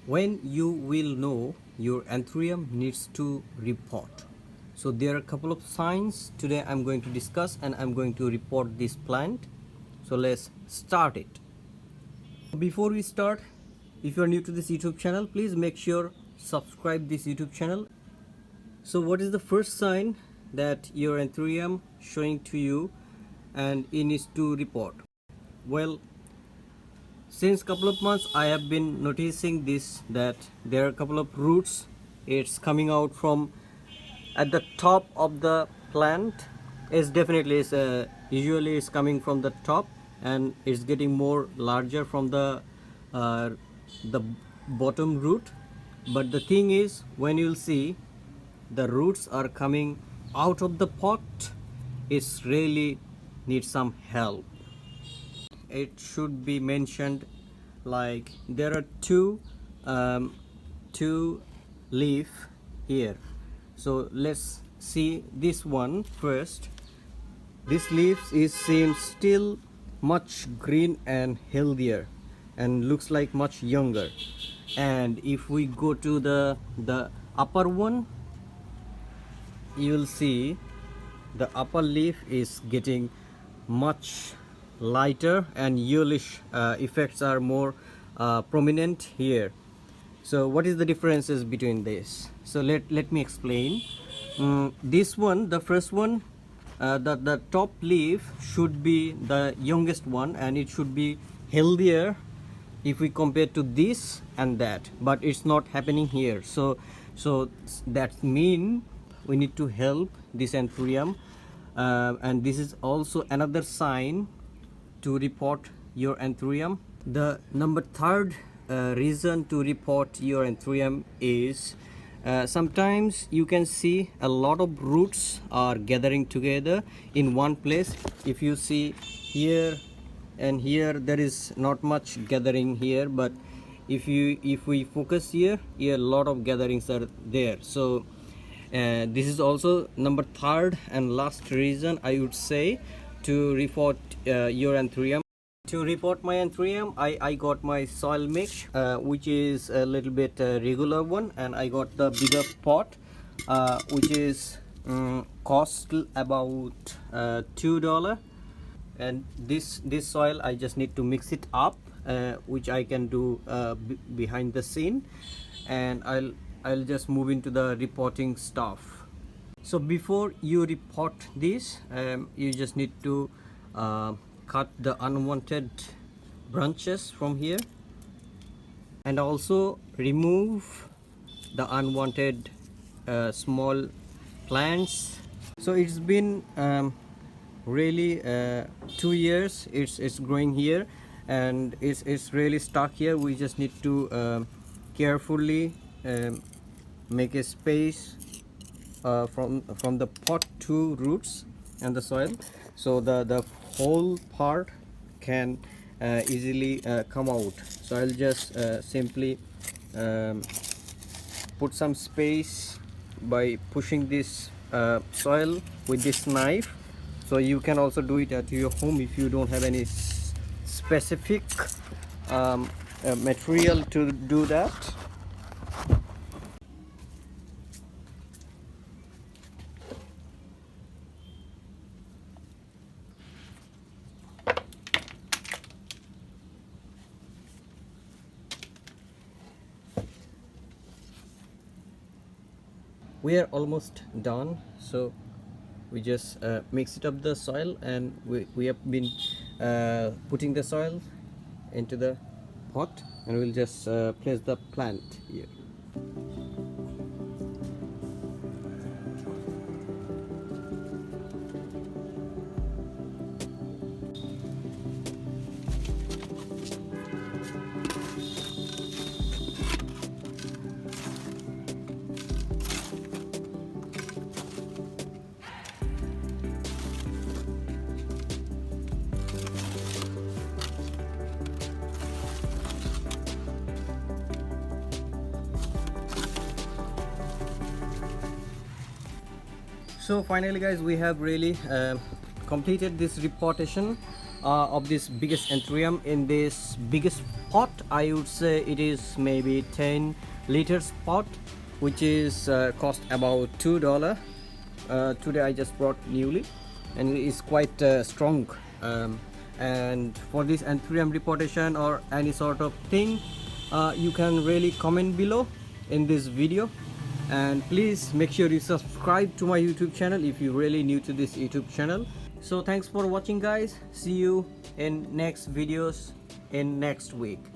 When you will know your anthurium needs to repot. So there are a couple of signs today I'm going to discuss, and I'm going to repot this plant. So let's start it. Before we start, if you are new to this YouTube channel, please make sure subscribe this YouTube channel. So what is the first sign that your anthurium showing to you and it needs to repot? Well, since couple of months I have been noticing this, that there are a couple of roots. It's coming out from at the top of the plant. It's definitely usually it's coming from the top, and it's getting more larger from the bottom root. But the thing is, when you'll see the roots are coming out of the pot, it's really needs some help. It should be mentioned like there are two leaf here. So let's see this one first. This leaf seems still much green and healthier and looks like much younger. And if we go to the upper one, you will see the upper leaf is getting much lighter and yellowish effects are more prominent here. So what is the differences between this? So let me explain. This one, the first one, the top leaf should be the youngest one, and it should be healthier if we compare to this and that, but it's not happening here. So that means we need to help this anthurium, and this is also another sign to repot your anthurium. The number third reason to repot your anthurium is sometimes you can see a lot of roots are gathering together in one place. If you see here and here, there is not much gathering here, but if we focus here, a lot of gatherings are there. So this is also number third and last reason I would say to repot your anthurium. To repot my anthurium, I got my soil mix, which is a little bit regular one, and I got the bigger pot, which is cost about $2. And this soil I just need to mix it up, which I can do behind the scene, and I'll just move into the repotting stuff. So before you repot this, you just need to cut the unwanted branches from here, and also remove the unwanted small plants. So it's been really 2 years it's growing here, and it's really stuck here. We just need to carefully make a space from the pot to roots and the soil, so the whole part can easily come out. So I'll just simply put some space by pushing this soil with this knife. So you can also do it at your home if you don't have any specific material to do that. We are almost done, so we just mix it up the soil, and we have been putting the soil into the pot, and we'll just place the plant here. So finally guys, we have really completed this reportation of this biggest anthurium in this biggest pot, I would say it is maybe 10 liters pot, which is cost about $2. Today I just brought newly, and it is quite strong. And for this Anthurium repotation or any sort of thing, you can really comment below in this video. And please make sure you subscribe to my YouTube channel if you're really new to this YouTube channel. So thanks for watching, guys. See you in next videos in next week.